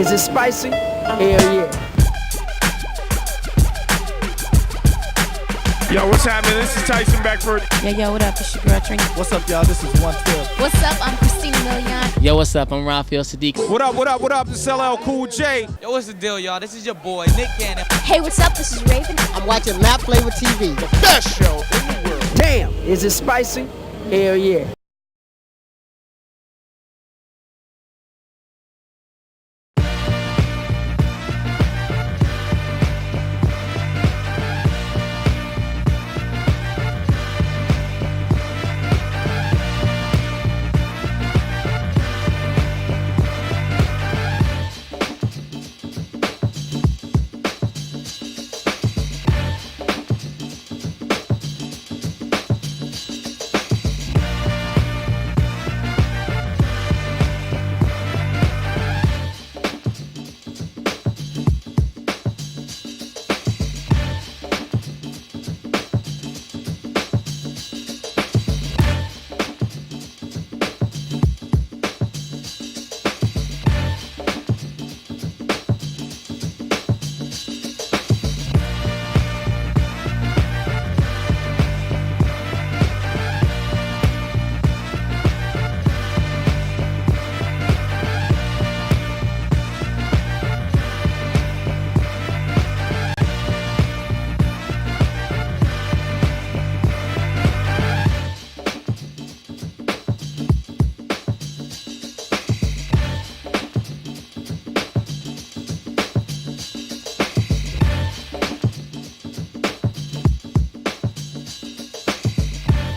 Is it spicy? Hell yeah. Yo, what's happening? This is Tyson Beckford. Yo, what up? It's your girl Trini. What's up, y'all? This is 112. What's up? I'm Christina Milian. Yo, what's up? I'm Raphael Sadiq. What up? This is LL Cool J. Yo, what's the deal, y'all? This is your boy, Nick Cannon. Hey, what's up? This is Raven. I'm watching Mad Flavor TV. The best show in the world. Damn, is it spicy? Hell yeah.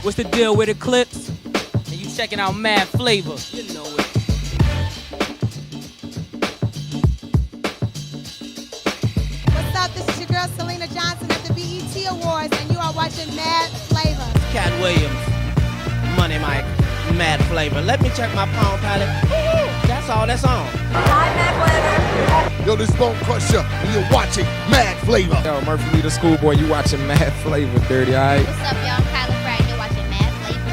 What's the deal with Eclipse? And you checking out Mad Flavor. You know it. What's up? This is your girl Selena Johnson at the BET Awards, and you are watching Mad Flavor. Cat Williams, Money Mike, Mad Flavor. Let me check my Palm Pilot. That's all that's on. Hi, Mad Flavor. Yo, this Bone Crusher, and you're watching Mad Flavor. Yo, Murphy Lee the Schoolboy, you watching Mad Flavor, dirty, alright? What's up, y'all? I'm Kyla Fry, and you're watching Mad Flavor.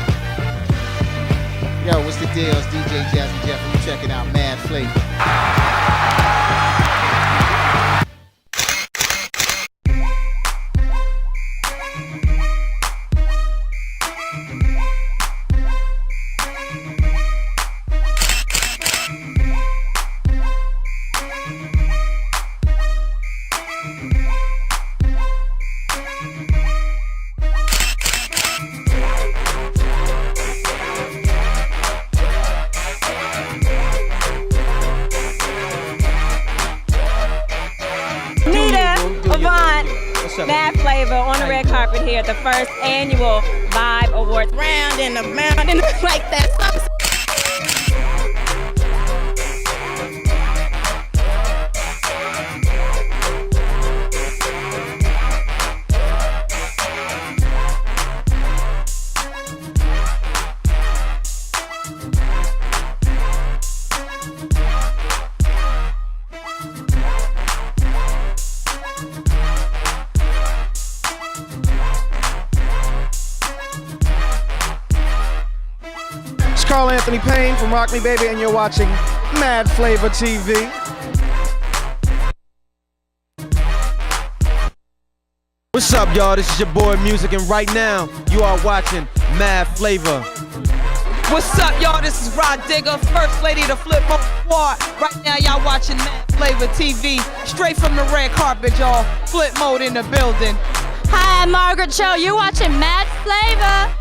Yo, what's the deal? It's DJ Jazzy Jeff, and you checking out Mad Flavor. Mad Flavor on the red carpet here at the first annual Vibe Awards. Round and around and like that. Carl Anthony Payne from Rock Me Baby, and you're watching Mad Flavor TV. What's up, y'all? This is your boy Music, and right now you are watching Mad Flavor. What's up, y'all? This is Rod Digger, First Lady of the Flip Mode Squad. Right now, y'all watching Mad Flavor TV. Straight from the red carpet, y'all. Flip Mode in the building. Hi, I'm Margaret Cho. You're watching Mad Flavor.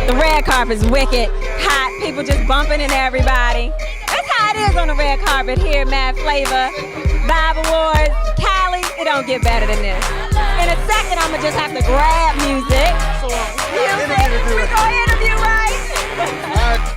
The red carpet's wicked, hot, people just bumping into everybody. That's how it is on the red carpet here at Mad Flavor. Vibe Awards, Cali, it don't get better than this. In a second, I'ma just have to grab music. We're gonna interview, right?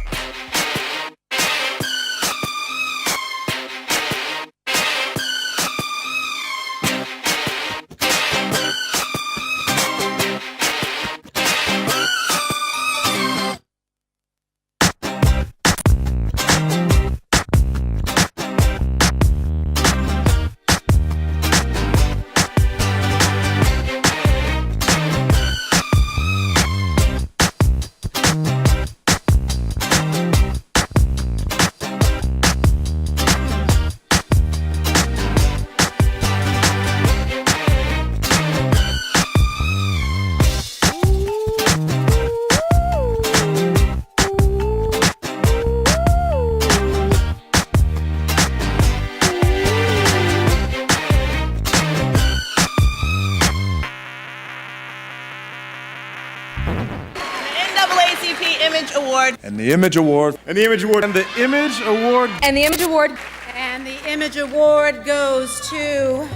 NAACP Image Award. And the Image Award. And the Image Award. And the Image Award. And the Image Award. And the Image Award goes to...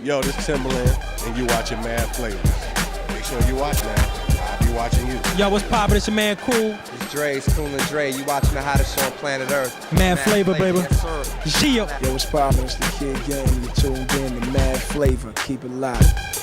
Yo, this is Timberland, and you watching Mad Flavor. Make sure you watch now. I'll be watching you. Yo, what's poppin'? It's your man Cool. It's Dre, it's Cool and Dre. You watching the hottest show on planet Earth. Mad Flavor, baby. Yes, sir. Yo, what's poppin'? It's the Kid Game. You tuned in to Mad Flavor. Keep it live.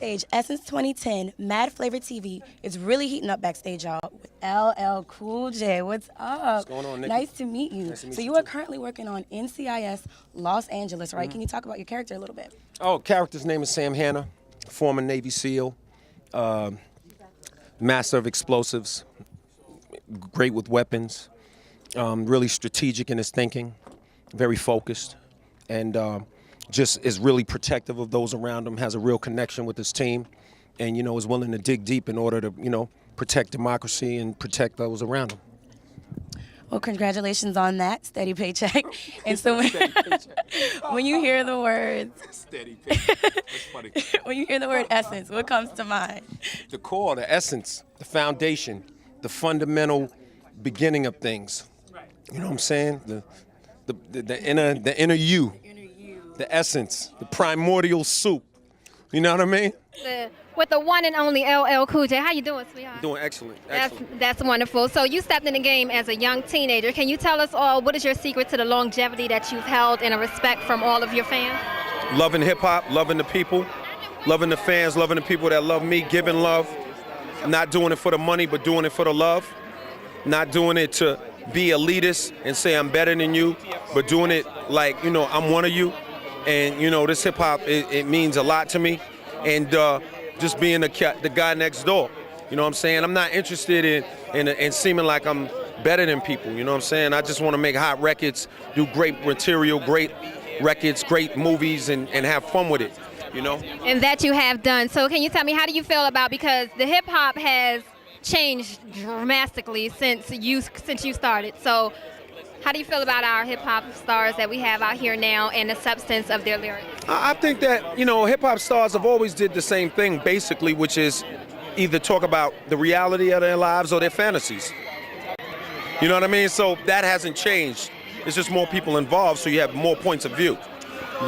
Backstage, Essence 2010, Mad Flavor TV is really heating up backstage, y'all, with LL Cool J. What's up? What's going on, Nikki? Nice to meet you. Nice to meet so you you are too. currently working on NCIS Los Angeles, right? Mhm. Can you talk about your character a little bit? Oh, character's name is Sam Hanna, former Navy SEAL, master of explosives, great with weapons. really strategic in his thinking, very focused, and just is really protective of those around him, has a real connection with his team, and, you know, is willing to dig deep in order to, you know, protect democracy and protect those around him. Well, congratulations on that steady paycheck. And so when you hear the words, Steady paycheck. That's funny. when you hear the word essence, what comes to mind? The core, the essence, the foundation, the fundamental beginning of things. You know what I'm saying? The inner you, the essence, the primordial soup. You know what I mean? With the one and only LL Cool J. How you doing, sweetheart? Doing excellent. That's wonderful. So you stepped in the game as a young teenager. Can you tell us all what is your secret to the longevity that you've held and a respect from all of your fans? Loving hip hop, loving the people, loving the fans, loving the people that love me, giving love. Not doing it for the money, but doing it for the love. Not doing it to be elitist and say I'm better than you, but doing it like, you know, I'm one of you. And, you know, this hip hop, it means a lot to me. And just being the guy next door. You know what I'm saying? I'm not interested in seeming like I'm better than people. You know what I'm saying? I just want to make hot records, do great material, great records, great movies, and have fun with it, you know? And that you have done. So can you tell me, how do you feel about, because the hip hop has changed dramatically since you started. So how do you feel about our hip hop stars that we have out here now and the substance of their lyrics? I think that, you know, hip hop stars have always did the same thing, basically, which is either talk about the reality of their lives or their fantasies. You know what I mean? So that hasn't changed. It's just more people involved, so you have more points of view.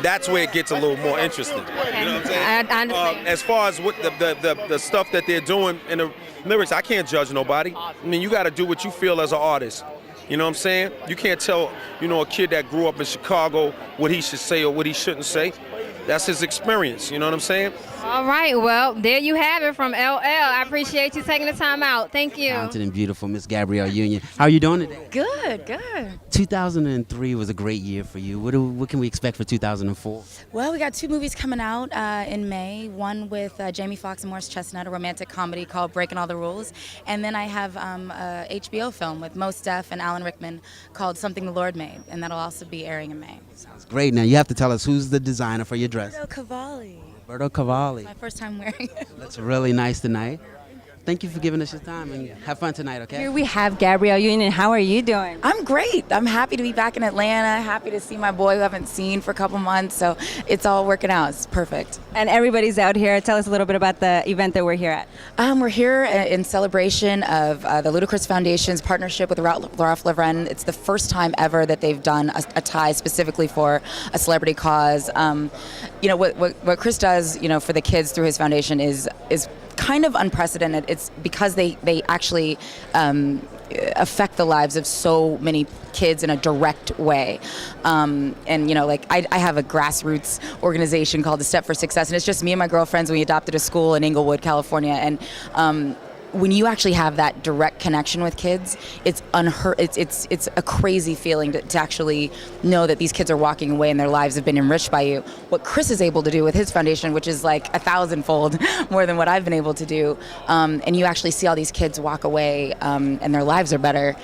That's where it gets a little more interesting. Okay. You know what I'm saying? I understand. As far as what the stuff that they're doing in the lyrics, I can't judge nobody. I mean, you got to do what you feel as an artist. You know what I'm saying? You can't tell, you know, a kid that grew up in Chicago what he should say or what he shouldn't say. That's his experience, you know what I'm saying? All right, well, there you have it from LL. I appreciate you taking the time out. Thank you. Talented and beautiful Miss Gabrielle Union. How are you doing today? Good, good. 2003 was a great year for you. What can we expect for 2004? Well, we got 2 movies coming out in May. One with Jamie Foxx and Morris Chestnut, a romantic comedy called Breaking All the Rules. And then I have a HBO film with Mos Def and Alan Rickman called Something the Lord Made, and that'll also be airing in May. Sounds great. Now you have to tell us who's the designer for your dress. Roberto Cavalli. Roberto Cavalli. It's my first time wearing it. Looks really nice tonight. Thank you for giving us your time, and have fun tonight, okay? Here we have Gabrielle Union. How are you doing? I'm great. I'm happy to be back in Atlanta, happy to see my boy who I haven't seen for a couple months, so it's all working out. It's perfect. And everybody's out here. Tell us a little bit about the event that we're here at. We're here in celebration of the Ludacris Foundation's partnership with Ralph Lauren. It's the first time ever that they've done a tie specifically for a celebrity cause. You know, what Chris does, you know, for the kids through his foundation is kind of unprecedented. It's because they actually affect the lives of so many kids in a direct way. And, you know, like I have a grassroots organization called the Step for Success, and it's just me and my girlfriends. We adopted a school in Inglewood, California, and when you actually have that direct connection with kids, it's a crazy feeling to actually know that these kids are walking away and their lives have been enriched by you. What Chris is able to do with his foundation, which is like 1,000-fold more than what I've been able to do, and you actually see all these kids walk away and their lives are better.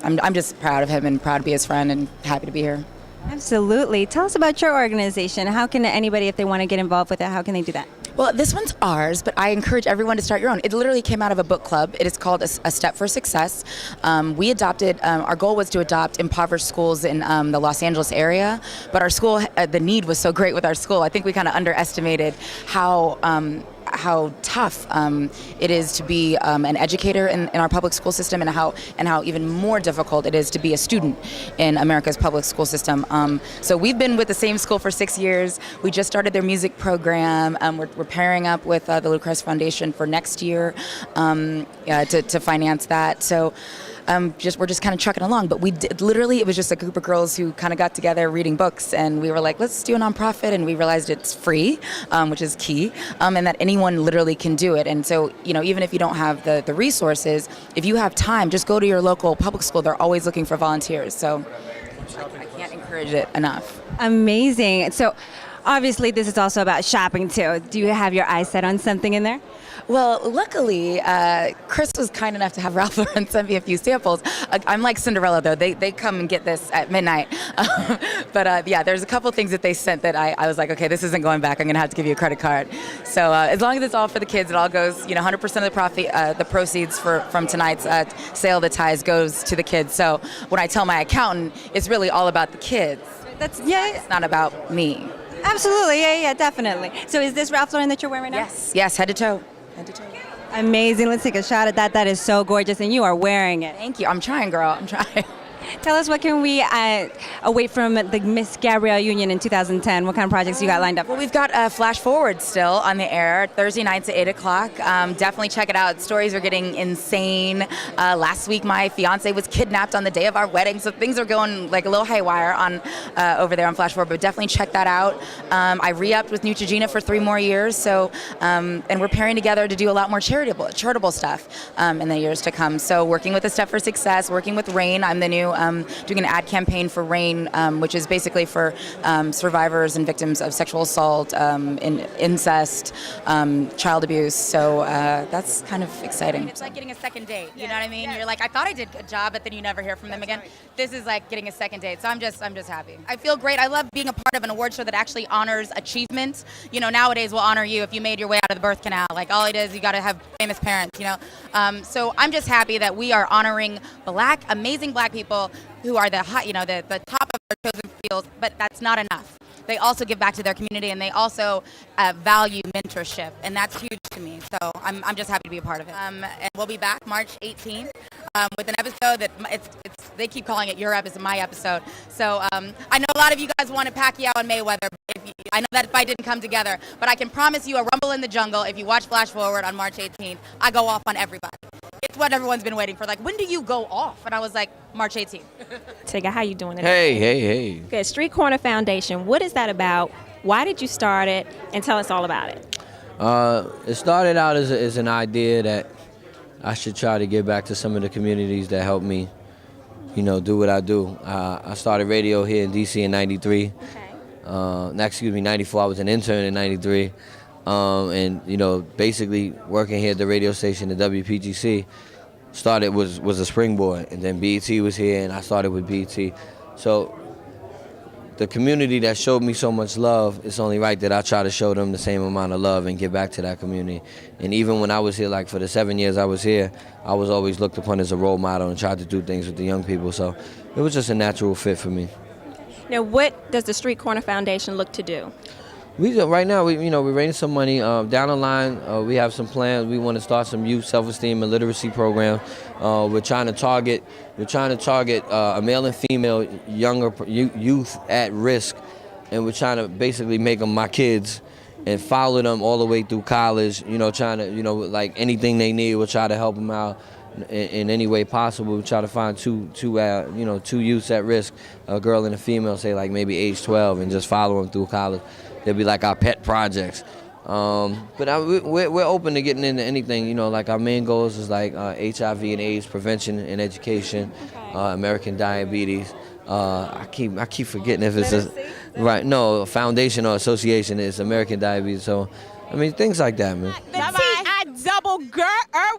I'm just proud of him and proud to be his friend and happy to be here. Absolutely. Tell us about your organization. How can anybody, if they want to get involved with it, how can they do that? Well, this one's ours, but I encourage everyone to start your own. It literally came out of a book club. It is called A Step for Success. We adopted, our goal was to adopt impoverished schools in the Los Angeles area, but our school, the need was so great with our school. I think we kind of underestimated how tough it is to be an educator in our public school system, and how even more difficult it is to be a student in America's public school system. So we've been with the same school for 6 years. We just started their music program. We're pairing up with the Ludacris Foundation for next year to finance that. So we're just kind of trucking along, but literally it was just a group of girls who kind of got together reading books, and we were like, let's do a nonprofit, and we realized it's free, which is key, and that anyone literally can do it. And so, you know, even if you don't have the resources, if you have time, just go to your local public school. They're always looking for volunteers. So I can't encourage it enough. Amazing. So Obviously, this is also about shopping too. Do you have your eyes set on something in there? Well, luckily, Chris was kind enough to have Ralph Lauren send me a few samples. I'm like Cinderella, though. They come and get this at midnight. But yeah, there's a couple things that they sent that I was like, okay, this isn't going back. I'm going to have to give you a credit card. So as long as it's all for the kids, it all goes, 100% of the profit, the proceeds from tonight's sale of the ties goes to the kids. So when I tell my accountant, it's really all about the kids. It's not about me. Absolutely, yeah, definitely. So is this Ralph Lauren that you're wearing now? Yes, head to toe. Amazing. Let's take a shot at that. That is so gorgeous, and you are wearing it. Thank you. I'm trying, girl. I'm trying. Tell us, what can we await from the Miss Gabrielle Union in 2010? What kind of projects you got lined up? Well, we've got Flash Forward still on the air Thursday nights at 8 o'clock. Definitely check it out. Stories are getting insane. Last week, my fiance was kidnapped on the day of our wedding, so things are going like a little haywire on over there on Flash Forward. But definitely check that out. I re-upped with Neutrogena for 3 more years, so and we're pairing together to do a lot more charitable stuff in the years to come. So working with the Step for Success, working with RAIN. I'm the new doing an ad campaign for RAIN, which is basically for survivors and victims of sexual assault, incest, child abuse. So that's kind of exciting. It's like getting a second date. You know what I mean? You're like, I thought I did a good job, but then you never hear from them again. This is like getting a second date. So I'm just happy. I feel great. I love being a part of an award show that actually honors achievement. Nowadays we'll honor you if you made your way out of the birth canal. Like all it is, you got to have famous parents. So I'm just happy that we are honoring amazing black people who are the top of their chosen fields, but that's not enough. They also give back to their community, and they also value mentorship, and that's huge to me. So I'm just happy to be a part of it. And we'll be back March 18th with an episode that they keep calling it your episode, my episode. So I know a lot of you guys wanted Pacquiao and Mayweather. I know that fight didn't come together, but I can promise you a Rumble in the Jungle. If you watch Flash Forward on March 18th, I go off on everybody. It's what everyone's been waiting for. Like, when do you go off? And I was like, March 18th. Tigger, how you doing today? Hey. Good. Street Corner Foundation. What is that about? Why did you start it? And tell us all about it. It started out as an idea that I should try to give back to some of the communities that helped me, do what I do. I started radio here in D.C. in 93. Okay. 94. I was an intern in 93. And basically working here at the radio station, the WPGC, was a springboard, and then BET was here, and I started with BET. So the community that showed me so much love, it's only right that I try to show them the same amount of love and give back to that community. And even when I was here, like for the 7 years I was here, I was always looked upon as a role model and tried to do things with the young people. So it was just a natural fit for me. Now, what does the Street Corner Foundation look to do? Right now, we're raising some money. Down the line, we have some plans. We want to start some youth self-esteem and literacy programs. We're trying to target a male and female younger youth at risk, and we're trying to basically make them my kids and follow them all the way through college. Trying to like anything they need, we'll try to help them out in any way possible. We try to find two youths at risk, a girl and a female, say like maybe age 12, and just follow them through college. They'll be like our pet projects. But we're open to getting into anything. Like our main goals is like HIV and AIDS prevention and education, American diabetes. I keep forgetting if it's a foundation or association. It's American diabetes. So, things like that, man. I double girl.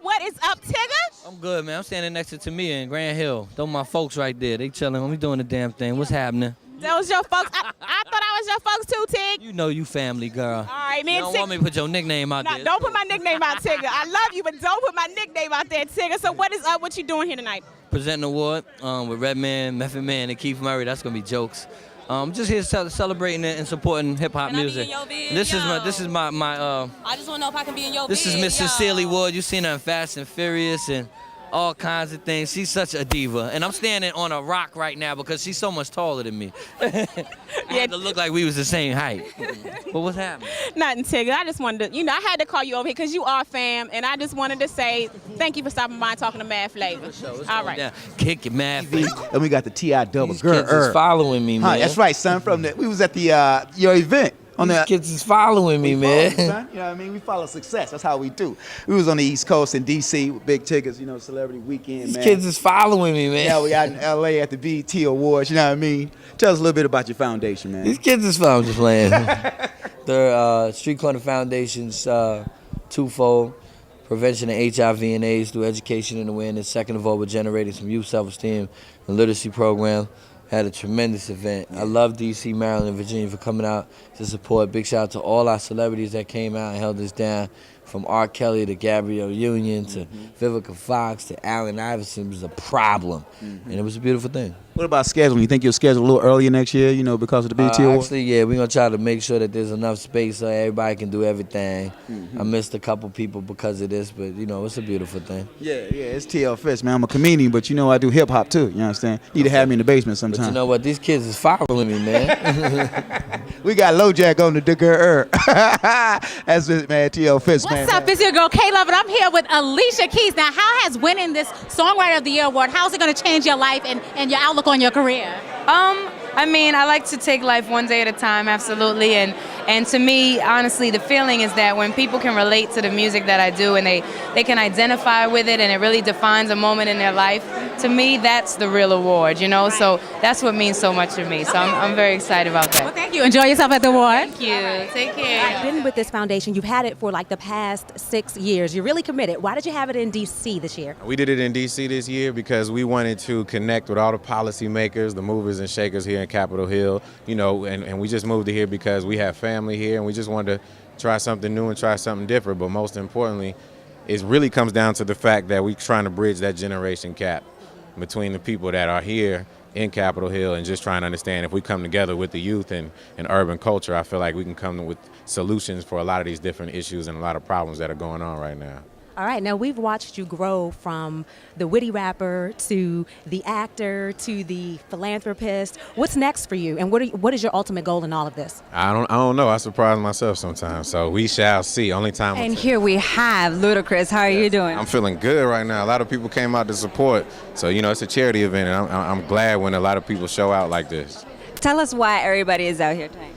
What is up, Tigger? I'm good, man. I'm standing next to Tamia in Grand Hill. Those my folks right there. They chilling. We doing the damn thing. What's happening? That was your folks. I thought I was your folks too, Tig. You know you family, girl. All right, man. You don't want me to put your nickname out there. Don't put my nickname out, Tigger. I love you, but don't put my nickname out there, Tigger. So what is up? What you doing here tonight? Presenting an award with Redman, Method Man, and Keith Murray. That's gonna be jokes. Just here celebrating and supporting hip hop music. This is my. I just want to know if I can be in your This is Miss Cecilia Wood. You've seen her in Fast and Furious and all kinds of things. She's such a diva. And I'm standing on a rock right now because she's so much taller than me. I had to look like we was the same height. But what's happening? Nothing, Tigger. I just wanted to, I had to call you over here because you are fam, and I just wanted to say thank you for stopping by and talking to Mad Flavor. All right. Down. Kick it, Mad Flavor. And we got the T.I. double These girl. kids is following me, man. That's right, son. We was at the your event These kids is following me, man. You know what I mean? We follow success. That's how we do. We was on the East Coast in D.C. with big tickets, you know, Celebrity Weekend, These man. kids is following me, man. Yeah, we out in L.A. at the BET Awards, you know what I mean? Tell us a little bit about your foundation, man. These kids is following, just playing. They're Street Corner Foundation's twofold. Prevention of HIV and AIDS through education and awareness. Second of all, we're generating some youth self-esteem and literacy program. Had a tremendous event. I love DC, Maryland, and Virginia for coming out to support. Big shout out to all our celebrities that came out and held us down, from R. Kelly to Gabrielle Union to Vivica Fox to Allen Iverson. It was a problem, and it was a beautiful thing. What about scheduling? You think you'll schedule a little earlier next year, you know, because of the BET Awards? Actually, yeah, we're going to try to make sure that there's enough space so everybody can do everything. I missed a couple people because of this, but, you know, it's a beautiful thing. Yeah, it's TL Fitz, man. I'm a comedian, but you know I do hip-hop too, you understand? You need to have me in the basement sometime. But you know what? These kids is following me, man. We got LoJack on the digger. That's it, man. TL Fitz, man. What's up? It's your girl K-Love, and I'm here with Alicia Keys. Now, how has winning this Songwriter of the Year award, how is it going to change your life and your outlook on your career? I mean, I like to take life one day at a time, absolutely. And to me, honestly, the feeling is that when people can relate to the music that I do and they can identify with it and it really defines a moment in their life, to me, that's the real award, you know? So that's what means so much to me. So I'm very excited about that. Well, thank you. Enjoy yourself at the award. Thank you. Take care. You've been with this foundation. You've had it for like the past 6 years. You're really committed. Why did you have it in D.C. this year? We did it in D.C. this year because we wanted to connect with all the policymakers, the movers and shakers here in Capitol Hill, you know, and we just moved to here because we have family here and we just wanted to try something new and try something different. But most importantly, it really comes down to the fact that we're trying to bridge that generation gap between the people that are here in Capitol Hill and just trying to understand if we come together with the youth and urban culture, I feel like we can come with solutions for a lot of these different issues and a lot of problems that are going on right now. All right, now we've watched you grow from the witty rapper to the actor to the philanthropist. What's next for you, and what is your ultimate goal in all of this? I don't know. I surprise myself sometimes, so we shall see. Only time will And tell. here we have Ludacris. How are you doing? I'm feeling good right now. A lot of people came out to support, so you know it's a charity event, and I'm glad when a lot of people show out like this. Tell us why everybody is out here tonight.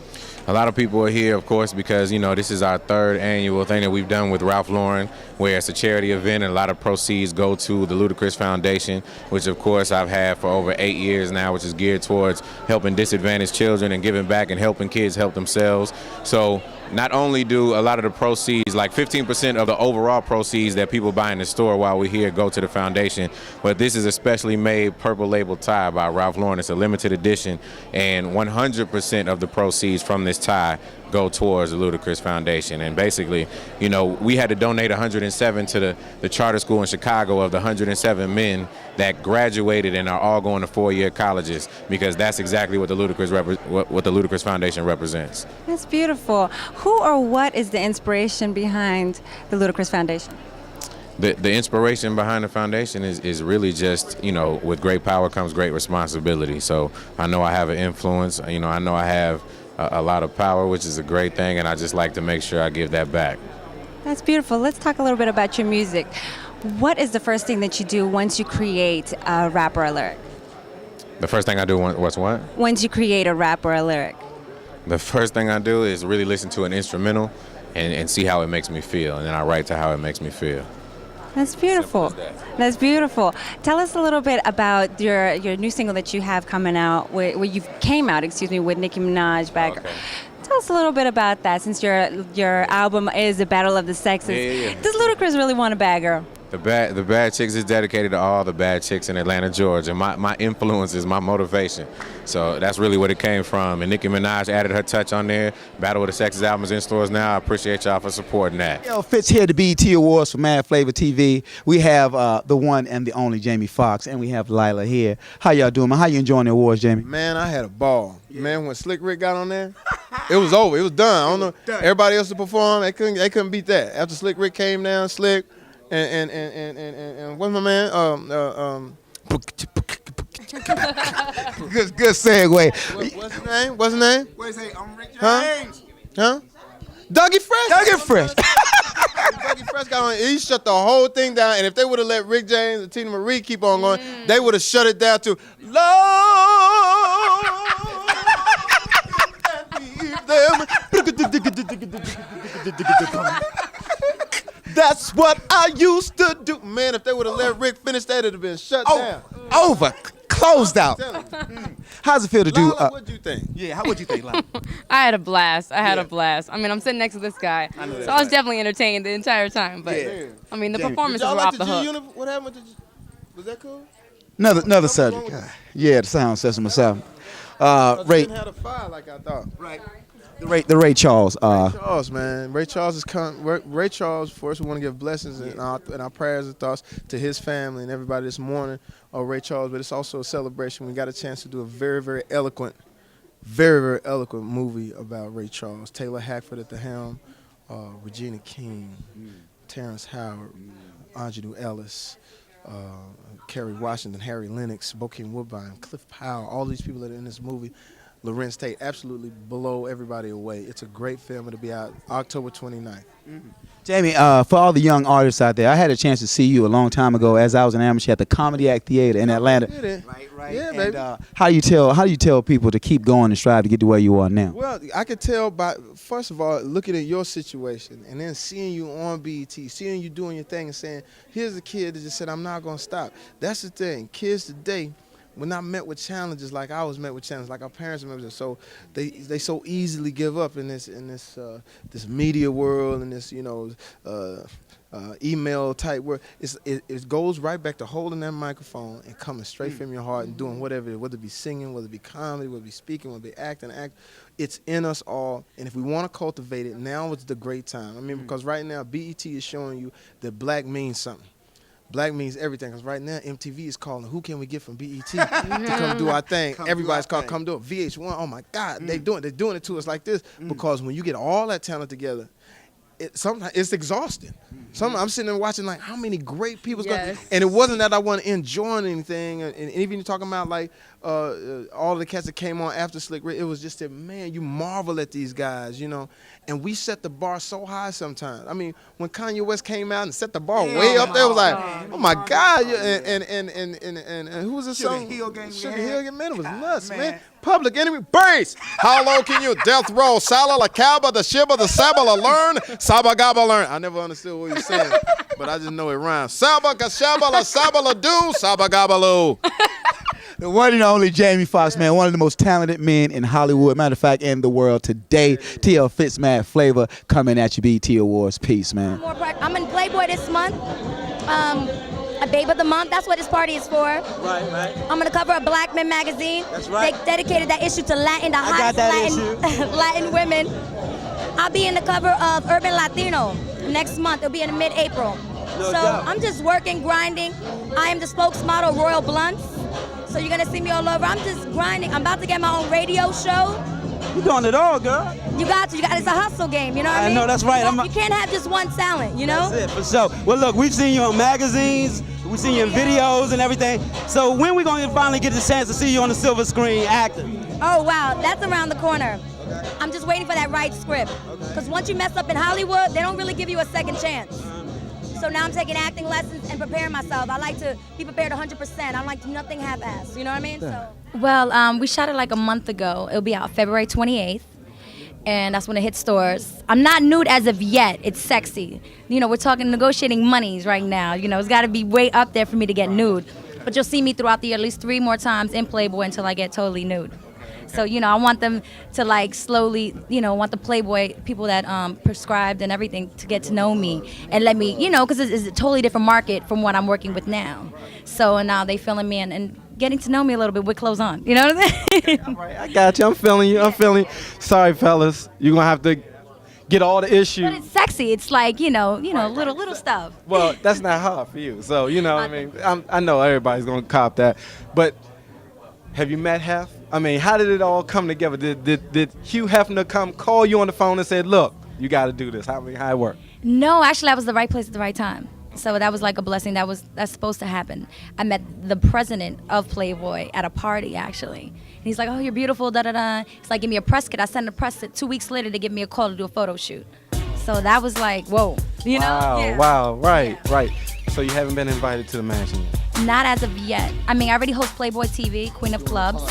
A lot of people are here, of course, because, you know, this is our third annual thing that we've done with Ralph Lauren, where it's a charity event and a lot of proceeds go to the Ludacris Foundation, which, of course, I've had for over 8 years now, which is geared towards helping disadvantaged children and giving back and helping kids help themselves. So not only do a lot of the proceeds, like 15% of the overall proceeds that people buy in the store while we're here go to the foundation, but this is a specially made purple label tie by Ralph Lauren. It's a limited edition, and 100% of the proceeds from this tie go towards the Ludacris Foundation. And basically, you know, we had to donate 107 to the charter school in Chicago of the 107 men that graduated and are all going to 4-year colleges, because that's exactly what the Ludacris Foundation represents. That's beautiful. Who or what is the inspiration behind the Ludacris Foundation? The inspiration behind the foundation is really just, you know, with great power comes great responsibility. So I know I have an influence, you know, I know I have a lot of power, which is a great thing, and I just like to make sure I give that back. That's beautiful. Let's talk a little bit about your music. What is the first thing that you do once you create a rap or a lyric? The first thing I do, what's what? Once you create a rap or a lyric. The first thing I do is really listen to an instrumental and see how it makes me feel, and then I write to how it makes me feel. That's beautiful. That's beautiful. Tell us a little bit about your new single that you have coming out, where you came out, with Nicki Minaj back. Okay. Tell us a little bit about that, since your album is The Battle of the Sexes. Yeah. Does Ludacris really want a bad girl? The Bad Chicks is dedicated to all the bad chicks in Atlanta, Georgia. My influence is my motivation. So that's really what it came from. And Nicki Minaj added her touch on there. Battle of the Sexes album is in stores now. I appreciate y'all for supporting that. Yo, Fitz here at the BET Awards for Mad Flavor TV. We have the one and the only Jamie Foxx, and we have Lila here. How y'all doing, man? How you enjoying the awards, Jamie? Man, I had a ball. Yeah. Man, when Slick Rick got on there, it was over. It was done. I don't know. Everybody else to perform, they couldn't beat that. After Slick Rick came down, Slick and what's my man? Good segue. What's his name? What's his name? What is it? I'm Rick James. Huh? Dougie Fresh. Dougie Fresh. Dougie Fresh got on. He shut the whole thing down. And if they would have let Rick James and Tina Marie keep on going, they would have shut it down to Love. Leave them. That's what I used to do. Man, if they would have let Rick finish that, it'd have been shut down. Over. Closed out. How's it feel to do? Lala, what'd you think? Yeah, what you think, Lala? I had a blast. I had a blast. I mean, I'm sitting next to this guy, so I was definitely entertained the entire time. But I mean, the performances were off the hook. What happened? Was that cool? Another subject. Yeah, the sound system myself. Ray. Didn't have a fire like I thought. Right. The Ray Charles. Ray Charles, man. Ray Charles is Ray Charles. First, we want to give blessings and our prayers and thoughts to his family and everybody this morning. Ray Charles, but it's also a celebration. We got a chance to do a very, very eloquent movie about Ray Charles. Taylor Hackford at the helm, Regina King, Terrence Howard, Angelou Ellis, Kerry Washington, Harry Lennox, Bokeem Woodbine, Cliff Powell, all these people that are in this movie. Lorenz Tate, absolutely blow everybody away. It's a great film. It'll be out October 29th. Jamie, for all the young artists out there, I had a chance to see you a long time ago as I was an amateur at the Comedy Act Theater in Atlanta. Right. Yeah, baby. How do you tell people to keep going and strive to get to where you are now? Well, I could tell by, first of all, looking at your situation and then seeing you on BET, seeing you doing your thing and saying, here's a kid that just said, I'm not going to stop. That's the thing. Kids today, we're not met with challenges like I was met with challenges, like our parents were met with. So they so easily give up in this media world and this email type world. It goes right back to holding that microphone and coming straight from your heart and doing whatever, whether it be singing, whether it be comedy, whether it be speaking, whether it be acting. It's in us all, and if we want to cultivate it, now is the great time. I mean, because right now BET is showing you that black means something. Black means everything, because right now MTV is calling, who can we get from BET to come do our thing? Everybody's calling, come do it. VH1, oh my God, they're doing it to us like this, because when you get all that talent together, sometimes it's exhausting. I'm sitting there watching like how many great people, and it wasn't that I wasn't enjoying anything, and even talking about like all the cats that came on after Slick Rick, it was just that, man, you marvel at these guys, and we set the bar so high sometimes. I mean, when Kanye West came out and set the bar way up there, it was like, oh my God, and who was this song? Sugar Hill Gang, man, it was nuts, man. Public Enemy, bass. How low can you death roll? Sala la Caba, the Shiba, the Sabala learn, Sabagaba learn. I never understood what he was saying, but I just know it rhymes. Sabaka Shabala Sabala do, Sabagabaloo. The one and only Jamie Foxx, man, one of the most talented men in Hollywood, matter of fact, in the world today. TL Fitz, Mad Flavor, coming at you, BET Awards. Peace, man. I'm in Playboy this month. A Babe of the Month, that's what this party is for. Right. I'm gonna cover a Black Men magazine. That's right. They dedicated that issue to Latin, the hottest Latin women. I'll be in the cover of Urban Latino next month. It'll be in mid-April. I'm just working, grinding. I am the spokesmodel of Royal Blunts. So you're gonna see me all over. I'm just grinding. I'm about to get my own radio show. You're doing it all, girl. You got to. It's a hustle game, you know what I mean? I know, that's right. You can't have just one talent, you know? That's it, for sure. Well, look, we've seen you on magazines, we've seen you in videos and everything. So when we gonna finally get the chance to see you on the silver screen acting? Oh, wow, that's around the corner. Okay. I'm just waiting for that right script. Because once you mess up in Hollywood, they don't really give you a second chance. So now I'm taking acting lessons and preparing myself. I like to be prepared 100%. I don't like to nothing half-assed. You know what I mean? So. Well, we shot it like a month ago. It'll be out February 28th. And that's when it hits stores. I'm not nude as of yet. It's sexy. We're talking negotiating monies right now. It's got to be way up there for me to get nude. But you'll see me throughout the year at least 3 more times in Playboy until I get totally nude. So, I want them to like slowly, want the Playboy people that prescribed and everything to get to know me and let me, because it's a totally different market from what I'm working with now. So now they feeling me and getting to know me a little bit with clothes on. You know what I'm saying? All right, I got you. I'm feeling you. Sorry, fellas. You're going to have to get all the issues. But it's sexy. It's like, little stuff. Well, that's not hard for you. So, what I mean? I know everybody's going to cop that. But have you met Hef? I mean, how did it all come together? Did Hugh Hefner call you on the phone and said, look, you got to do this? How it worked? No, actually, I was the right place at the right time. So that was like a blessing. That's supposed to happen. I met the president of Playboy at a party, actually. And he's like, oh, you're beautiful, da-da-da. He's like, give me a press kit. I sent a press kit 2 weeks later to give me a call to do a photo shoot. So that was like, whoa, you know? Wow, right. So you haven't been invited to the mansion yet? Not as of yet. I mean, I already host Playboy TV, Queen of Clubs.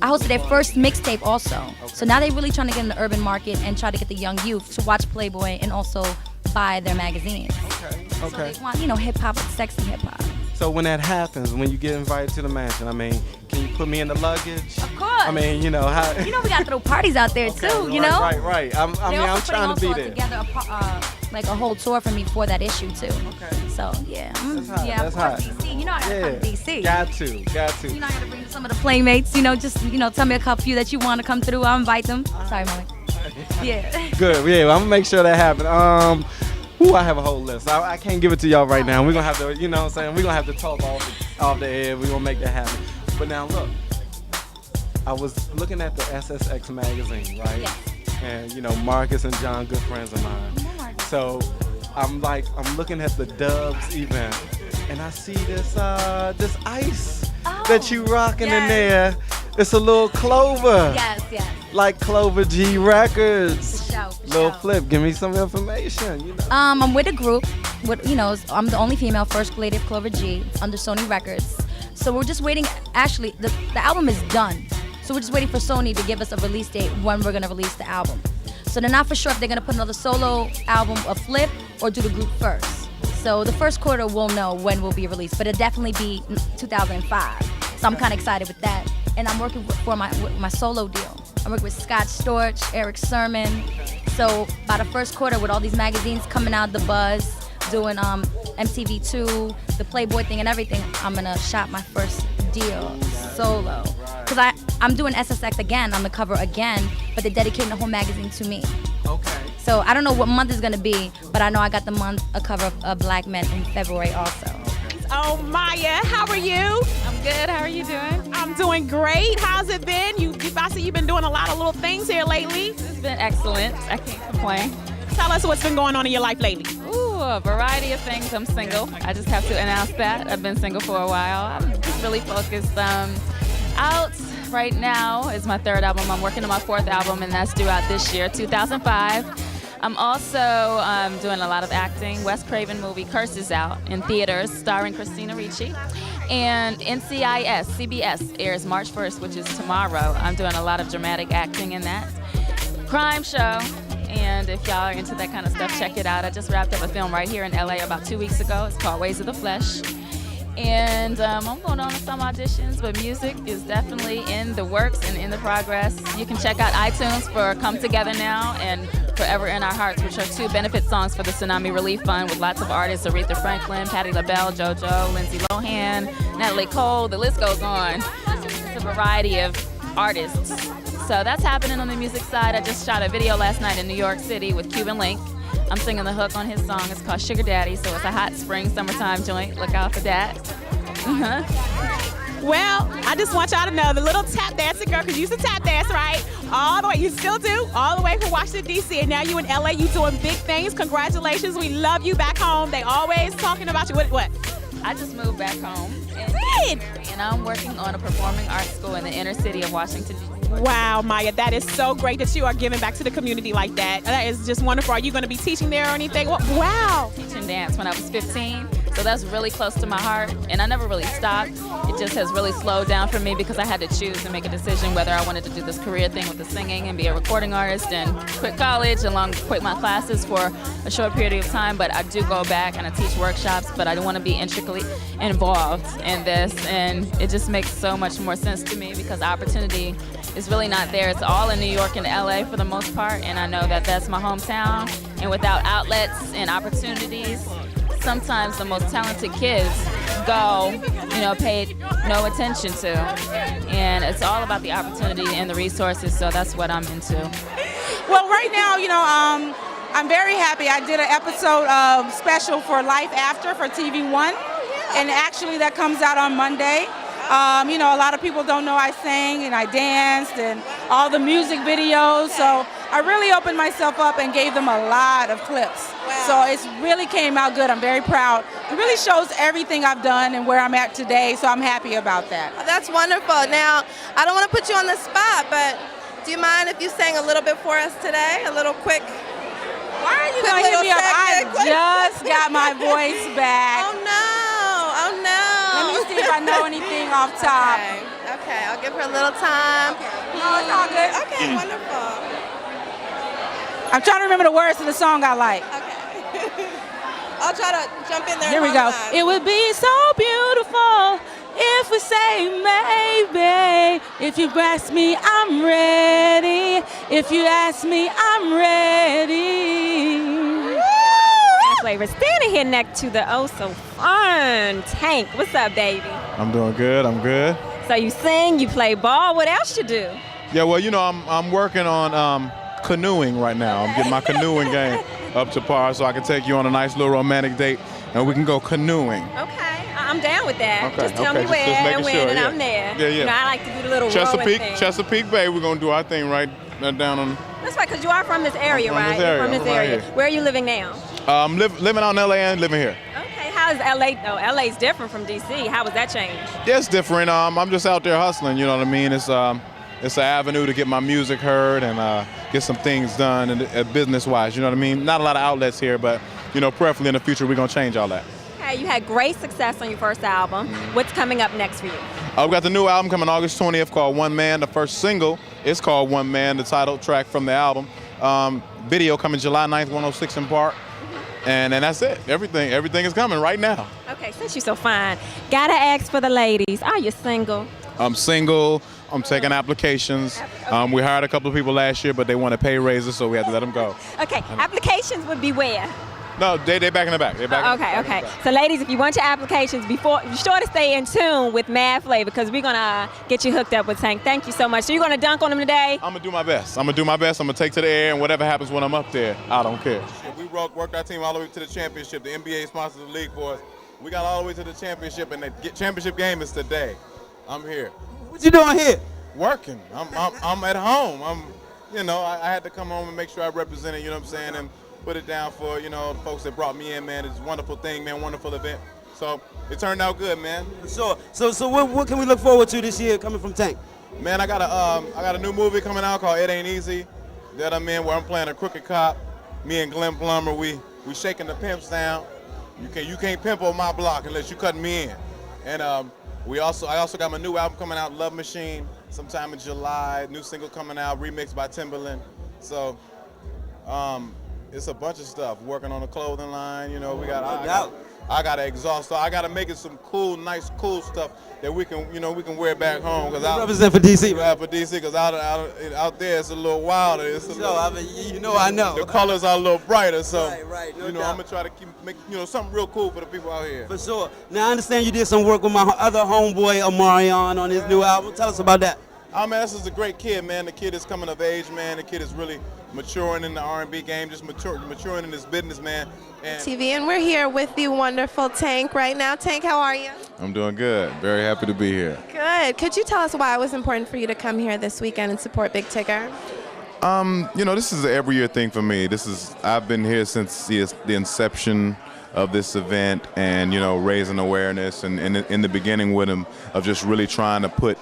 I hosted their first mixtape also. So now they're really trying to get in the urban market and try to get the young youth to watch Playboy and also buy their magazines. Okay. So they want, hip hop, sexy hip hop. So when that happens, when you get invited to the mansion, I mean, can you put me in the luggage? Of course. I mean, how. We gotta throw parties out there too. Right. I'm trying to be there. Together like a whole tour for me for that issue too. Okay. So yeah. That's hot. DC. I gotta come to DC. Got to. I gotta bring some of the playmates. Just tell me a couple few that you want to come through. I'll invite them. Sorry, Molly. Yeah. Good. Yeah, I'm gonna make sure that happens. I have a whole list. I can't give it to y'all right now. We're gonna have to, we're gonna have to talk off the air. We're gonna make that happen. But now look, I was looking at the SSX magazine, right? Yes. And Marcus and John, good friends of mine. So I'm looking at the Dubs event, and I see this ice that you rocking in there. It's a little Clover. Yes. Like Clover G Records. For sure. Little Flip, give me some information. I'm with a group. I'm the only female first lady of Clover G under Sony Records. So we're just waiting. Actually, the album is done. So we're just waiting for Sony to give us a release date when we're gonna release the album. So they're not for sure if they're gonna put another solo album of Flip or do the group first. So the first quarter we'll know when we'll be released, but it'll definitely be 2005. So I'm kind of excited with that. And I'm working for my solo deal. I'm working with Scott Storch, Eric Sermon. So by the first quarter, with all these magazines coming out, The Buzz, doing MTV2, the Playboy thing and everything, I'm gonna shop my first deal solo. Because I'm doing SSX again, on the cover again, but they're dedicating the whole magazine to me. Okay. So I don't know what month it's gonna be, but I know I got a cover of Black Men in February also. Oh, Maya, how are you? I'm good. How are you doing? I'm doing great. How's it been? I see you've been doing a lot of little things here lately. It's been excellent. I can't complain. Tell us what's been going on in your life lately. Ooh, a variety of things. I'm single. I just have to announce that. I've been single for a while. I'm just really focused. Out right now is my third album. I'm working on my fourth album, and that's due out this year, 2005. I'm also doing a lot of acting. Wes Craven movie Curse is out in theaters, starring Christina Ricci. And NCIS, CBS, airs March 1st, which is tomorrow. I'm doing a lot of dramatic acting in that. Crime show. And if y'all are into that kind of stuff, check it out. I just wrapped up a film right here in LA about 2 weeks ago. It's called Ways of the Flesh. And I'm going on to some auditions, but music is definitely in the works and in the progress. You can check out iTunes for Come Together Now and Forever in Our Hearts, which are 2 benefit songs for the Tsunami Relief Fund with lots of artists: Aretha Franklin, Patti LaBelle, JoJo, Lindsay Lohan, Natalie Cole, the list goes on. It's a variety of artists. So that's happening on the music side. I just shot a video last night in New York City with Cuban Link. I'm singing the hook on his song. It's called Sugar Daddy, so it's a hot spring, summertime joint. Look out for that. Well, I just want y'all to know the little tap dancing girl, because you used to tap dance, right? All the way, you still do, all the way from Washington, D.C., and now you in L.A., you doing big things. Congratulations. We love you back home. They always talking about you. What? I just moved back home. And I'm working on a performing arts school in the inner city of Washington, D.C. Wow, Maya, that is so great that you are giving back to the community like that. That is just wonderful. Are you going to be teaching there or anything? Wow. Teaching dance when I was 15, so that's really close to my heart, and I never really stopped. It just has really slowed down for me because I had to choose and make a decision whether I wanted to do this career thing with the singing and be a recording artist and quit college and quit my classes for a short period of time, but I do go back and I teach workshops, but I don't want to be intricately involved in this, and it just makes so much more sense to me because opportunity is really not there. It's all in New York and LA for the most part, and I know that that's my hometown, and without outlets and opportunities, sometimes the most talented kids go, paid no attention to, and it's all about the opportunity and the resources, so that's what I'm into. Well, right now, I'm very happy. I did an episode of Special for Life After for TV One, and actually that comes out on Monday. A lot of people don't know I sang and I danced and all the music videos, so I really opened myself up and gave them a lot of clips. Wow. So it really came out good. I'm very proud. It really shows everything I've done and where I'm at today, so I'm happy about that. That's wonderful. Now, I don't want to put you on the spot, but do you mind if you sang a little bit for us today? A little quick. Why are you going to hit me up? I just got my voice back. Oh, no. Let me see if I know anything off top. Okay, I'll give her a little time. No, it's all good. Okay, wonderful. I'm trying to remember the words to the song I like. I'll try to jump in there. Here we go. It would be so beautiful if we say maybe. If you ask me, I'm ready. If you ask me, I'm ready. Flavor standing here next to the oh so fun Tank. What's up, baby? I'm doing good. I'm good. So you sing, you play ball. What else you do? Yeah, well, you know, I'm working on canoeing right now. I'm getting my canoeing game up to par, so I can take you on a nice little romantic date, and we can go canoeing. Okay, I'm down with that. Okay, just tell me just where making and when, sure, and yeah. I'm there. Yeah, yeah. You know, I like to do the little rowing thing. Chesapeake Bay. We're gonna do our thing right down on. That's right, because you are from this area, I'm from right? this area. You're from this I'm right area. here. Where are you living now? Living out in LA and living here. Okay, how is LA though? LA's different from DC. How was that change? Yeah, it's different. I'm just out there hustling. You know what I mean? It's an avenue to get my music heard and get some things done and business-wise. You know what I mean? Not a lot of outlets here, but you know, preferably in the future, we're gonna change all that. Okay, you had great success on your first album. What's coming up next for you? We've got the new album coming August 20th called One Man. The first single is called One Man, the title track from the album. Video coming July 9th, 106 in Park. And that's it. Everything is coming right now. Okay, since you're so fine, gotta ask for the ladies. Are you single? I'm single. I'm taking applications. We hired a couple of people last year, but they wanted pay raises, so we had to let them go. Okay, applications would be where? No, they back in the back. Okay. So ladies, if you want your applications be sure to stay in tune with Mad Flavor because we're gonna get you hooked up with Tank. Thank you so much. So you're gonna dunk on him today? I'm gonna do my best. I'm gonna take to the air, and whatever happens when I'm up there, I don't care. We worked our team all the way to the championship. The NBA sponsors the league for us. We got all the way to the championship, and the championship game is today. I'm here. What you doing here? Working. I'm at home. I had to come home and make sure I represented. You know what I'm saying? And put it down for, the folks that brought me in, man. It's a wonderful thing, man, wonderful event. So it turned out good, man. Sure. So what can we look forward to this year coming from Tank? Man, I got a new movie coming out called It Ain't Easy that I'm in where I'm playing a crooked cop. Me and Glenn Plummer, we shaking the pimps down. You can't pimp on my block unless you cut me in. And I also got my new album coming out, Love Machine, sometime in July. New single coming out, remixed by Timbaland. So it's a bunch of stuff. Working on a clothing line, I gotta exhaust. So I gotta make it some cool, nice, cool stuff that we can wear back home. Cause I represent for DC. Yeah, for DC. Cause out there it's a little wilder. I know. The colors are a little brighter. So right. I'm gonna try to make something real cool for the people out here. For sure. Now I understand you did some work with my other homeboy Omarion on his new album. Tell us about that. Oh man, this is a great kid, man. The kid is coming of age, man. The kid is really maturing in the R&B game, just maturing in his business, man. TV, and we're here with the wonderful Tank right now. Tank, how are you? I'm doing good. Very happy to be here. Good. Could you tell us why it was important for you to come here this weekend and support Big Tigger? This is an every year thing for me. I've been here since the inception of this event, and raising awareness, and in the beginning with him of just really trying to put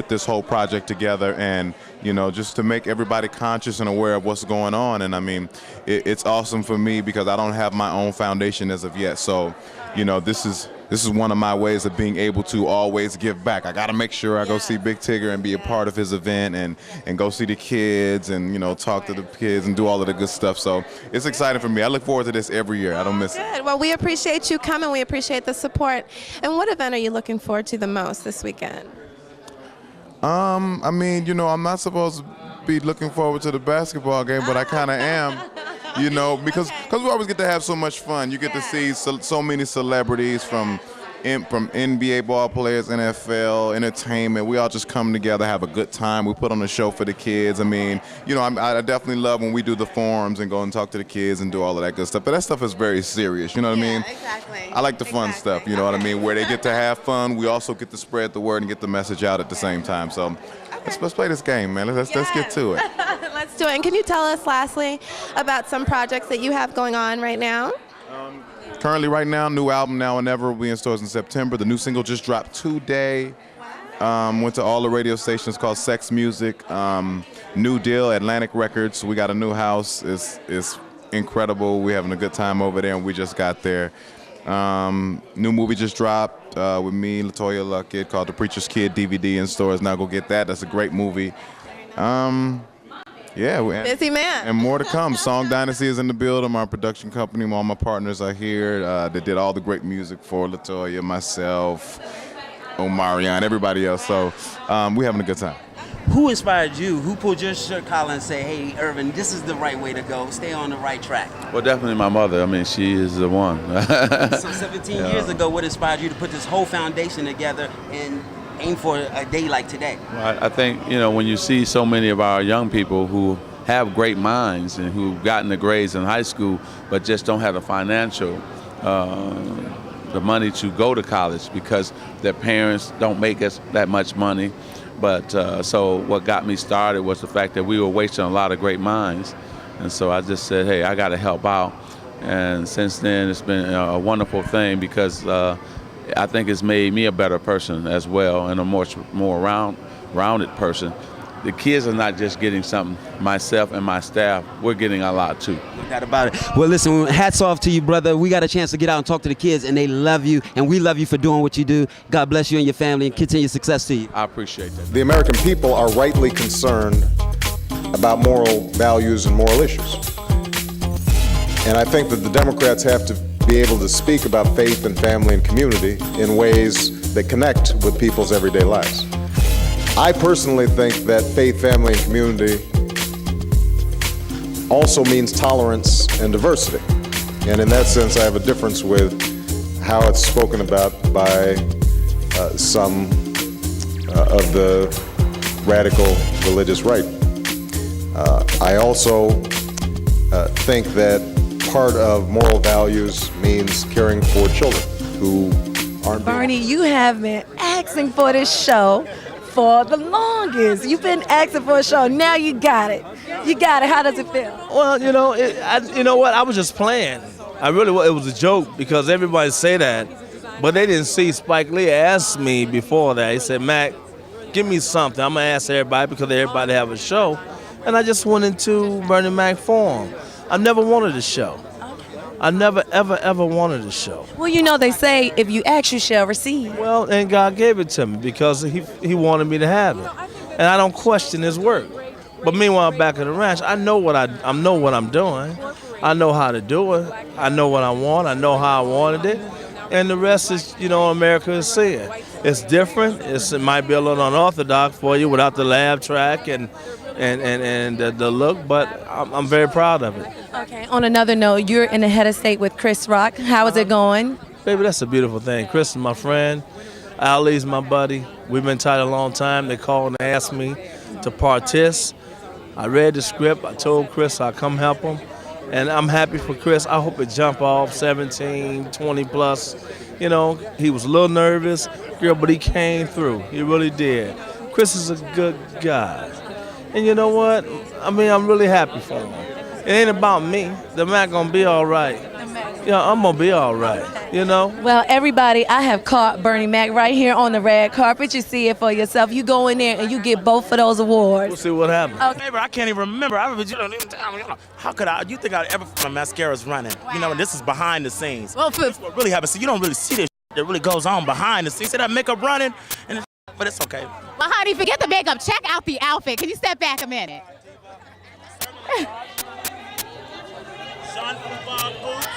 this whole project together, and just to make everybody conscious and aware of what's going on. And I mean, it's awesome for me because I don't have my own foundation as of yet. So, this is one of my ways of being able to always give back. I got to make sure I go see Big Tigger and be a part of his event, and go see the kids, and talk to the kids and do all of the good stuff. So it's exciting for me. I look forward to this every year. I don't miss it. Good. Well, we appreciate you coming. We appreciate the support. And what event are you looking forward to the most this weekend? I'm not supposed to be looking forward to the basketball game, but I kind of am, because we always get to have so much fun. You get to see so many celebrities from NBA ball players, NFL, entertainment. We all just come together, have a good time. We put on a show for the kids. I definitely love when we do the forums and go and talk to the kids and do all of that good stuff. But that stuff is very serious, you know what I mean? Exactly. I like the fun stuff, you know what I mean? Where they get to have fun. We also get to spread the word and get the message out at the same time. So let's play this game, man. Let's get to it. Let's do it. And can you tell us, lastly, about some projects that you have going on right now? Currently, right now, new album Now and Never will be in stores in September. The new single just dropped today. Went to all the radio stations called Sex Music. New deal, Atlantic Records. We got a new house. It's incredible. We're having a good time over there, and we just got there. New movie just dropped. with me, LaToya Luckett, called The Preacher's Kid. DVD in stores now. Go get that. That's a great movie. Busy man. And more to come. Song Dynasty is in the building. My production company, all my partners are here. They did all the great music for LaToya, myself, Omarion, everybody else. So we're having a good time. Who inspired you? Who pulled your shirt collar and said, hey, Irvin, this is the right way to go. Stay on the right track. Well, definitely my mother. I mean, she is the one. So 17 years ago, what inspired you to put this whole foundation together and aim for a day like today? Well, I think, when you see so many of our young people who have great minds and who've gotten the grades in high school but just don't have the financial, the money to go to college because their parents don't make us that much money. But so what got me started was the fact that we were wasting a lot of great minds. And so I just said, hey, I got to help out. And since then, it's been a wonderful thing because I think it's made me a better person as well and a more rounded person. The kids are not just getting something. Myself and my staff, we're getting a lot too. No doubt about it. Well, listen, hats off to you, brother. We got a chance to get out and talk to the kids, and they love you, and we love you for doing what you do. God bless you and your family, and continued success to you. I appreciate that. The American people are rightly concerned about moral values and moral issues. And I think that the Democrats have to be able to speak about faith and family and community in ways that connect with people's everyday lives. I personally think that faith, family, and community also means tolerance and diversity. And in that sense, I have a difference with how it's spoken about by some of the radical religious right. I also think that part of moral values means caring for children who aren't. Bernie, you have been asking for this show for the longest. You've been asking for a show. Now you got it. You got it. How does it feel? Well, you know what? I was just playing. It was a joke because everybody say that, but they didn't see Spike Lee asked me before that. He said, Mac, give me something. I'm going to ask everybody because everybody have a show. And I just went into Bernie Mac form. I never wanted a show. I never, ever, ever wanted a show. Well, they say if you ask, you shall receive. Well, and God gave it to me because he wanted me to have it. And I don't question his work. But meanwhile, back at the ranch, I know what I'm doing. I know how to do it. I know what I want. I know how I wanted it. And the rest is, America is seeing. It's different. It might be a little unorthodox for you without the laugh track and the look, but I'm very proud of it. Okay, on another note, you're in the head of state with Chris Rock. How is it going? Baby, that's a beautiful thing. Chris is my friend. Ali's my buddy. We've been tight a long time. They called and asked me to participate. I read the script. I told Chris I'd come help him. And I'm happy for Chris. I hope it jump off 17, 20 plus. He was a little nervous, girl, but he came through. He really did. Chris is a good guy. And you know what? I'm really happy for him. It ain't about me. The Mac gonna be all right. I'm gonna be all right, Well, everybody, I have caught Bernie Mac right here on the red carpet. You see it for yourself. You go in there and you get both of those awards. We'll see what happens. Neighbor, I can't even remember. How could I? You think I'd ever my mascara's running? And this is behind the scenes. Well, what really happens? So you don't really see this that really goes on behind the scenes. See that makeup running, but it's okay. Well, honey, forget the makeup. Check out the outfit. Can you step back a minute? Sean from Bob Boots,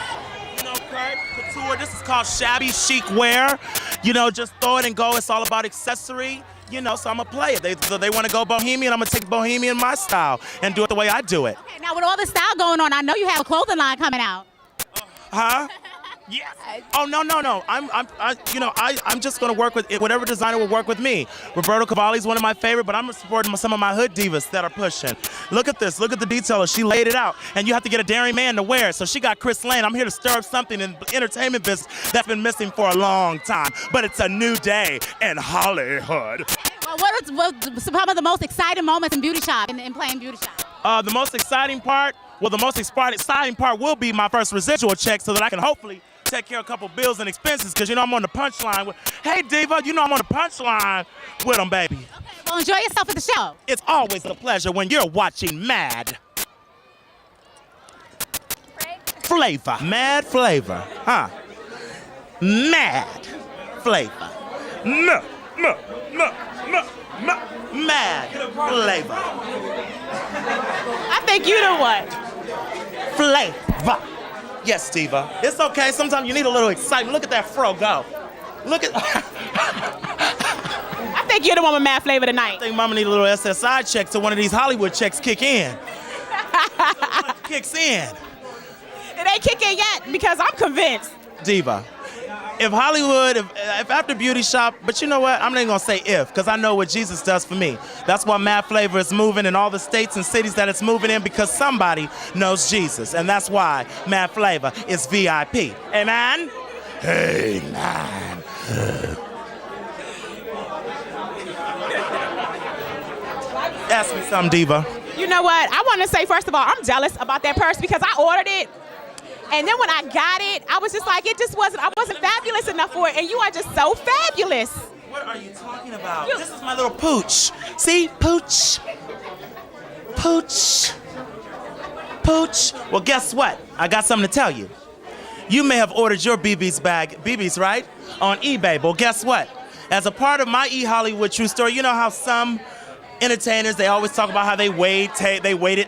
Kurt, couture. This is called shabby chic wear. Just throw it and go. It's all about accessory. So I'm gonna play it. They want to go bohemian. I'm gonna take bohemian my style and do it the way I do it. Okay, now with all the style going on, I know you have a clothing line coming out. Huh? Yes. Oh no. I'm just gonna work with whatever designer will work with me. Roberto Cavalli's one of my favorite, but I'm supporting some of my hood divas that are pushing. Look at this. Look at the detailer. She laid it out, and you have to get a daring man to wear it. So she got Chris Lane. I'm here to stir up something in the entertainment business that's been missing for a long time. But it's a new day in Hollywood. Well, what's some of the most exciting moments in beauty shop in playing beauty shop? The most exciting part will be my first residual check, so that I can hopefully take care of a couple bills and expenses, because I'm on the punchline with, hey Diva, I'm on the punchline with them, baby. Okay, well, enjoy yourself at the show. It's always a pleasure when you're watching Mad Flavor. Mad Flavor, huh? Mad Flavor. Mad Flavor. I think you the one. Flavor. Yes, Diva. It's okay. Sometimes you need a little excitement. Look at that fro go. Look at. I think you're the one with Mad Flavor tonight. I think Mama need a little SSI check so one of these Hollywood checks kick in. Kicks in. It ain't kicking yet because I'm convinced. Diva. If Hollywood, if after Beauty Shop, but you know what? I'm not even gonna say if, because I know what Jesus does for me. That's why Mad Flavor is moving in all the states and cities that it's moving in, because somebody knows Jesus. And that's why Mad Flavor is VIP. Amen? Amen. Ask me something, Diva. You know what? I want to say, first of all, I'm jealous about that purse because I ordered it. And then when I got it, I was just like, I wasn't fabulous enough for it. And you are just so fabulous. What are you talking about? This is my little pooch. See? Pooch. Pooch. Pooch. Well, guess what? I got something to tell you. You may have ordered your BB's, right? On eBay. Well, guess what? As a part of my eHollywood True Story, you know how some entertainers, they always talk about how they waited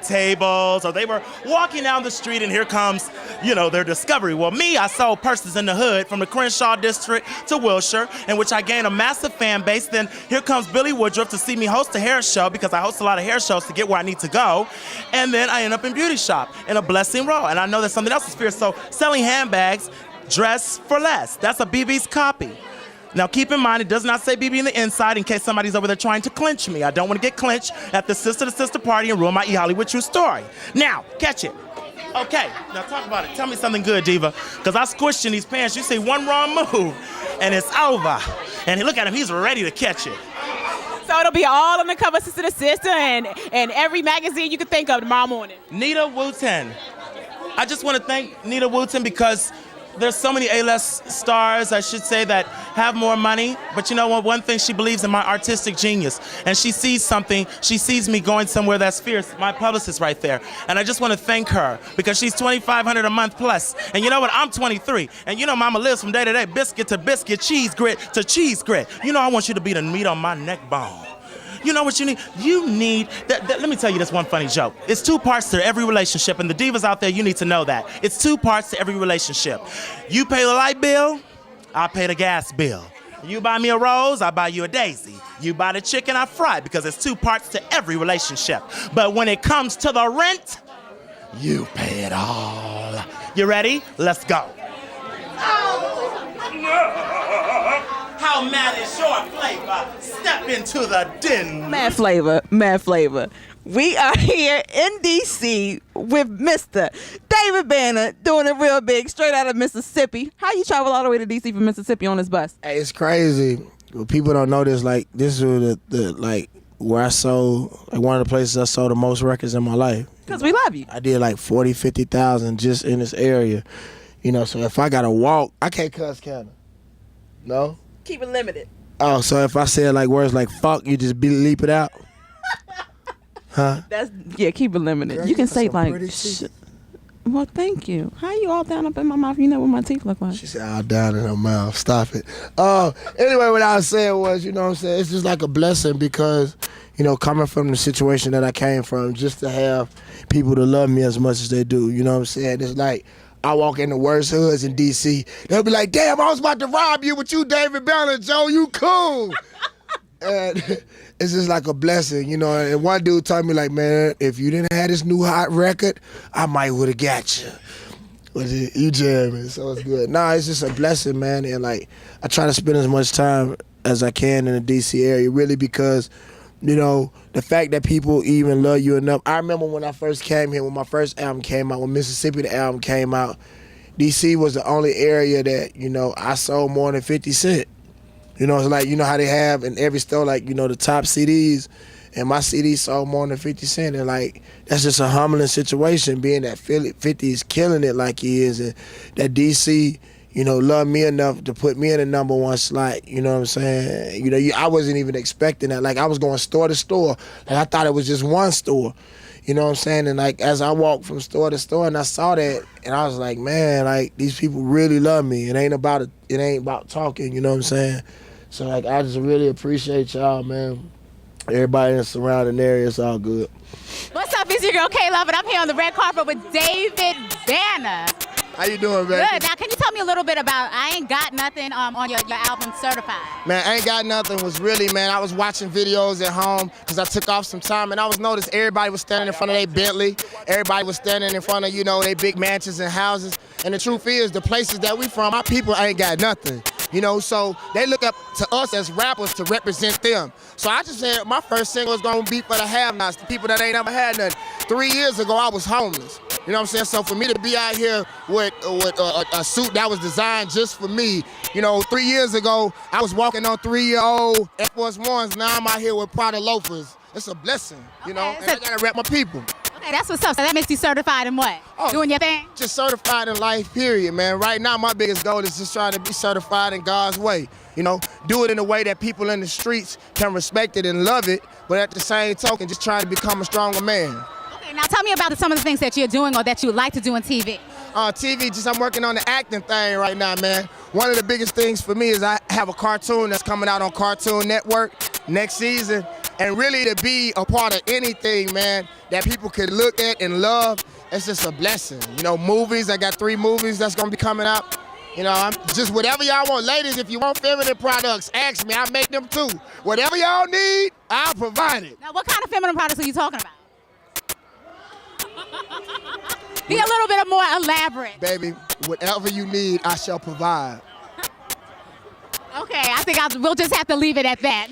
tables, or they were walking down the street and here comes, their discovery. Well, me, I sold purses in the hood from the Crenshaw district to Wilshire, in which I gained a massive fan base. Then here comes Billy Woodruff to see me host a hair show, because I host a lot of hair shows to get where I need to go. And then I end up in Beauty Shop in a Blessing Row. And I know that something else is fierce. So selling handbags, dress for less. That's a BB's copy. Now, keep in mind, it does not say BB in the inside in case somebody's over there trying to clinch me. I don't want to get clinched at the sister-to-sister party and ruin my eHollywood True Story. Now, catch it. Okay, now talk about it. Tell me something good, Diva, because I squished in these pants. You see one wrong move, and it's over. And look at him. He's ready to catch it. So it'll be all on the cover, sister-to-sister, and every magazine you can think of tomorrow morning. Nita Wooten. I just want to thank Nita Wooten because there's so many A-list stars, I should say, that have more money. But you know what? One thing, she believes in my artistic genius. And she sees something. She sees me going somewhere that's fierce. My publicist right there. And I just want to thank her because she's $2,500 a month plus. And you know what? I'm 23. And you know Mama lives from day to day, biscuit to biscuit, cheese grit to cheese grit. You know I want you to be the meat on my neck bone. You know what you need? You need, let me tell you this one funny joke. It's two parts to every relationship, and the divas out there, you need to know that. It's two parts to every relationship. You pay the light bill, I pay the gas bill. You buy me a rose, I buy you a daisy. You buy the chicken, I fry it, because it's two parts to every relationship. But when it comes to the rent, you pay it all. You ready? Let's go. How mad is your flavor? Step into the den. Mad Flavor. We are here in D.C. with Mr. David Banner doing it real big, straight out of Mississippi. How you travel all the way to D.C. from Mississippi on this bus? Hey, it's crazy. People don't know this. Like, this is where I sold, one of the places I sold the most records in my life. Because we love you. I did like 40, 50,000 just in this area. So if I got to walk, I can't cuss, can I? No? Keep it limited. Oh, so if I say words like fuck, you just leap it out? Huh? Keep it limited. Girl, you can say well, thank you. How you all down up in my mouth? You know what my teeth look like. She said all down in her mouth. Stop it. Anyway, what I was saying was, it's just like a blessing because, coming from the situation that I came from, just to have people to love me as much as they do, you know what I'm saying? It's like, I walk in the worst hoods in D.C. They'll be like, damn, I was about to rob you with you, David Banner, Joe, you cool. And it's just like a blessing, And one dude told me, man, if you didn't have this new hot record, I might would have got you. You jamming, so it's good. Nah, it's just a blessing, man. And, I try to spend as much time as I can in the D.C. area, really, because the fact that people even love you enough. I remember when I first came here, when my first album came out, when Mississippi the album came out, D.C. was the only area that, I sold more than 50 Cent. It's like, how they have in every store, the top CDs, and my CDs sold more than 50 Cent. And, that's just a humbling situation, being that 50 is killing it like he is, and that D.C., love me enough to put me in the #1 slot. You know what I'm saying? I wasn't even expecting that. I was going store to store. I thought it was just one store. You know what I'm saying? And like as I walked from store to store and I saw that, and I was like, man, like these people really love me. It ain't about talking, you know what I'm saying? So like I just really appreciate y'all, man. Everybody in the surrounding area, it's all good. What's up, it's your girl K-Love, and I'm here on the red carpet with David Banner. How you doing, baby? Good. Now, can you tell me a little bit about I Ain't Got Nothing on your album Certified? Man, I Ain't Got Nothing was really, man, I was watching videos at home because I took off some time, and I was noticed everybody was standing in front of their Bentley. Everybody was standing in front of, you know, their big mansions and houses. And the truth is, the places that we from, our people ain't got nothing. You know, so they look up to us as rappers to represent them. So I just said my first single is gonna be for the have-nots, the people that ain't ever had nothing. 3 years ago, I was homeless. You know what I'm saying? So for me to be out here with a suit that was designed just for me, you know, 3 years ago, I was walking on 3-year-old Air Force Ones. Now I'm out here with Prada loafers. It's a blessing, you know, and I gotta rep my people. Okay, that's what's up. So that makes you certified in what? Doing your thing? Just certified in life, period, man. Right now, my biggest goal is just trying to be certified in God's way. You know, do it in a way that people in the streets can respect it and love it, but at the same token, just trying to become a stronger man. Okay, now tell me about some of the things that you're doing or that you would like to do on TV. TV, just I'm working on the acting thing right now, man. One of the biggest things for me is I have a cartoon that's coming out on Cartoon Network next season. And really to be a part of anything, man, that people could look at and love, it's just a blessing. You know, movies, I got 3 movies that's gonna be coming out. You know, I'm just whatever y'all want. Ladies, if you want feminine products, ask me, I'll make them too. Whatever y'all need, I'll provide it. Now, what kind of feminine products are you talking about? Be a little bit more elaborate. Baby, whatever you need, I shall provide. Okay, I think we'll just have to leave it at that.